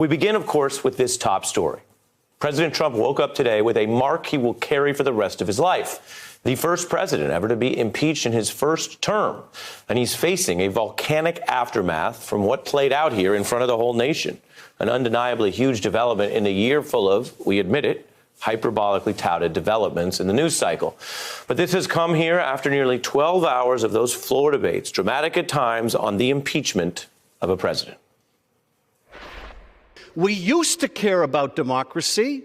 We begin, of course, with this top story. President Trump woke up today with a mark he will carry for the rest of his life. The first president ever to be impeached in his first term. And he's facing a volcanic aftermath from what played out here in front of the whole nation. An undeniably huge development in a year full of, we admit it, hyperbolically touted developments in the news cycle. But this has come here after nearly 12 hours of those floor debates, dramatic at times, on the impeachment of a president. We used to care about democracy.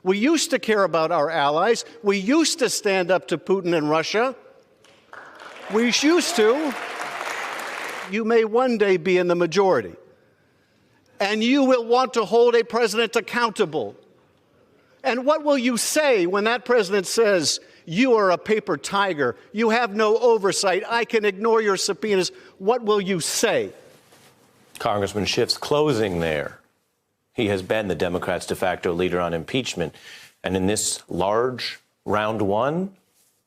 We used to care about our allies. We used to stand up to Putin and Russia. We used to. You may one day be in the majority. And you will want to hold a president accountable. And what will you say when that president says, you are a paper tiger, you have no oversight, I can ignore your subpoenas? What will you say? Congressman Schiff's closing there. He has been the Democrats' de facto leader on impeachment. And in this large round one,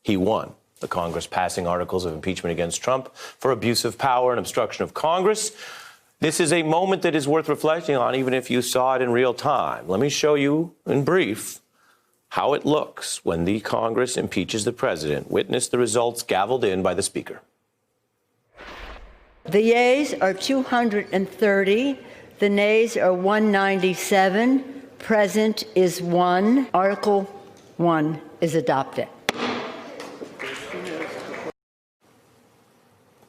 he won. The Congress passing articles of impeachment against Trump for abuse of power and obstruction of Congress. This is a moment that is worth reflecting on, even if you saw it in real time. Let me show you in brief how it looks when the Congress impeaches the president. Witness the results gavelled in by the Speaker. The yeas are 230. The nays are 197. Present is 1. Article 1 is adopted.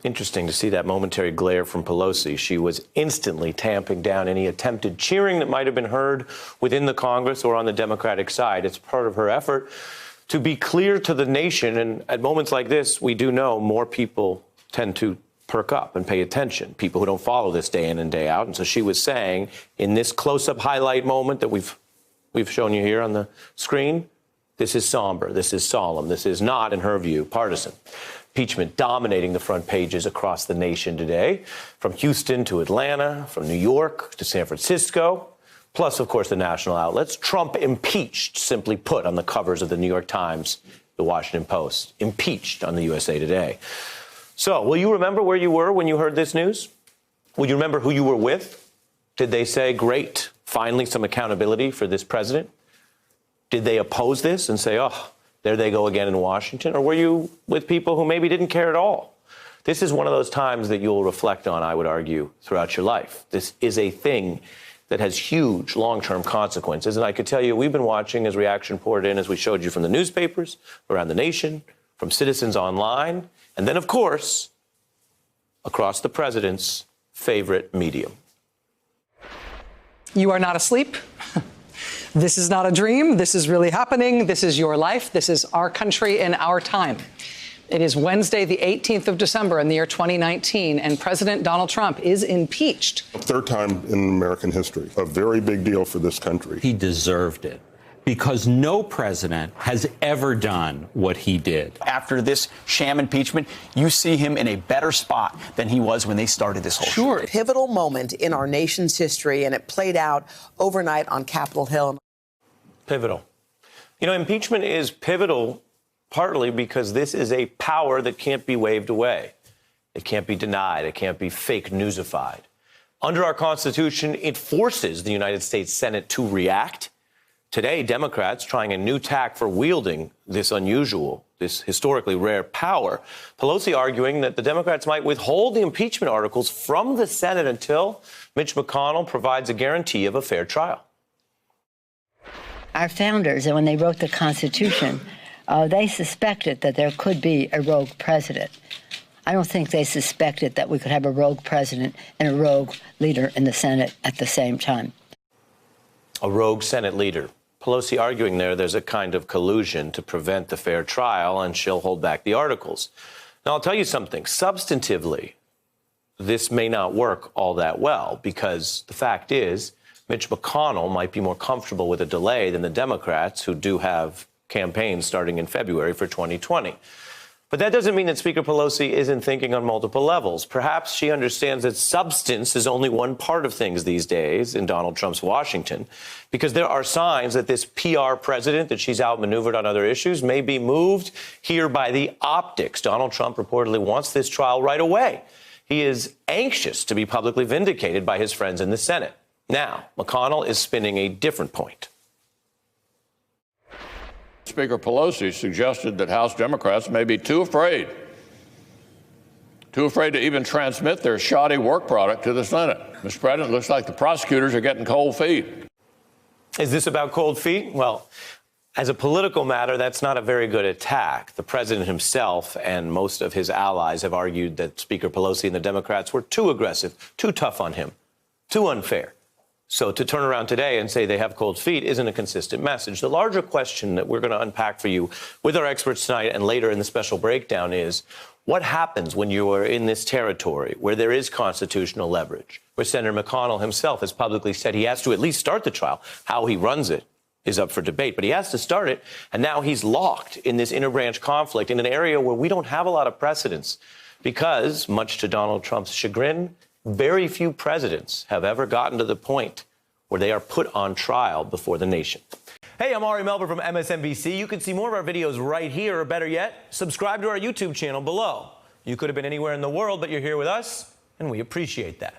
Interesting to see that momentary glare from Pelosi. She was instantly tamping down any attempted cheering that might have been heard within the Congress or on the Democratic side. It's part of her effort to be clear to the nation. And at moments like this, we do know more people tend to perk up and pay attention, people who don't follow this day in and day out. And so she was saying in this close-up highlight moment that we've shown you here on the screen, this is somber, this is solemn, this is not, in her view, partisan. Impeachment dominating the front pages across the nation today, from Houston to Atlanta, from New York to San Francisco, plus, of course, the national outlets. Trump impeached, simply put, on the covers of the New York Times, the Washington Post, impeached on the USA Today. So, will you remember where you were when you heard this news? Will you remember who you were with? Did they say, great, finally some accountability for this president? Did they oppose this and say, oh, there they go again in Washington? Or were you with people who maybe didn't care at all? This is one of those times that you'll reflect on, I would argue, throughout your life. This is a thing that has huge long-term consequences. And I could tell you, we've been watching as reaction poured in, as we showed you from the newspapers around the nation, from citizens online, and then, of course, across the president's favorite medium. You are not asleep. This is not a dream. This is really happening. This is your life. This is our country and our time. It is Wednesday, the 18th of December in the year 2019, and President Donald Trump is impeached. Third time in American history. A very big deal for this country. He deserved it, because no president has ever done what he did. After this sham impeachment, you see him in a better spot than he was when they started this whole Sure. Pivotal moment in our nation's history, and it played out overnight on Capitol Hill. Pivotal. You know, impeachment is pivotal partly because this is a power that can't be waved away. It can't be denied. It can't be fake newsified. Under our Constitution, it forces the United States Senate to react. Today, Democrats trying a new tack for wielding this unusual, this historically rare power. Pelosi arguing that the Democrats might withhold the impeachment articles from the Senate until Mitch McConnell provides a guarantee of a fair trial. Our founders, when they wrote the Constitution, they suspected that there could be a rogue president. I don't think they suspected that we could have a rogue president and a rogue leader in the Senate at the same time. A rogue Senate leader. Pelosi arguing there's a kind of collusion to prevent the fair trial, and she'll hold back the articles. Now, I'll tell you something. Substantively, this may not work all that well, because the fact is, Mitch McConnell might be more comfortable with a delay than the Democrats, who do have campaigns starting in February for 2020. But that doesn't mean that Speaker Pelosi isn't thinking on multiple levels. Perhaps she understands that substance is only one part of things these days in Donald Trump's Washington, because there are signs that this PR president that she's outmaneuvered on other issues may be moved here by the optics. Donald Trump reportedly wants this trial right away. He is anxious to be publicly vindicated by his friends in the Senate. Now, McConnell is spinning a different point. Speaker Pelosi suggested that House Democrats may be too afraid to even transmit their shoddy work product to the Senate. Mr. President, it looks like the prosecutors are getting cold feet. Is this about cold feet? Well, as a political matter, that's not a very good attack. The president himself and most of his allies have argued that Speaker Pelosi and the Democrats were too aggressive, too tough on him, too unfair. So to turn around today and say they have cold feet isn't a consistent message. The larger question that we're going to unpack for you with our experts tonight and later in the special breakdown is, what happens when you are in this territory where there is constitutional leverage, where Senator McConnell himself has publicly said he has to at least start the trial? How he runs it is up for debate, but he has to start it. And now he's locked in this interbranch conflict in an area where we don't have a lot of precedents because, much to Donald Trump's chagrin, very few presidents have ever gotten to the point where they are put on trial before the nation. Hey, I'm Ari Melber from MSNBC. You can see more of our videos right here, or better yet, subscribe to our YouTube channel below. You could have been anywhere in the world, but you're here with us, and we appreciate that.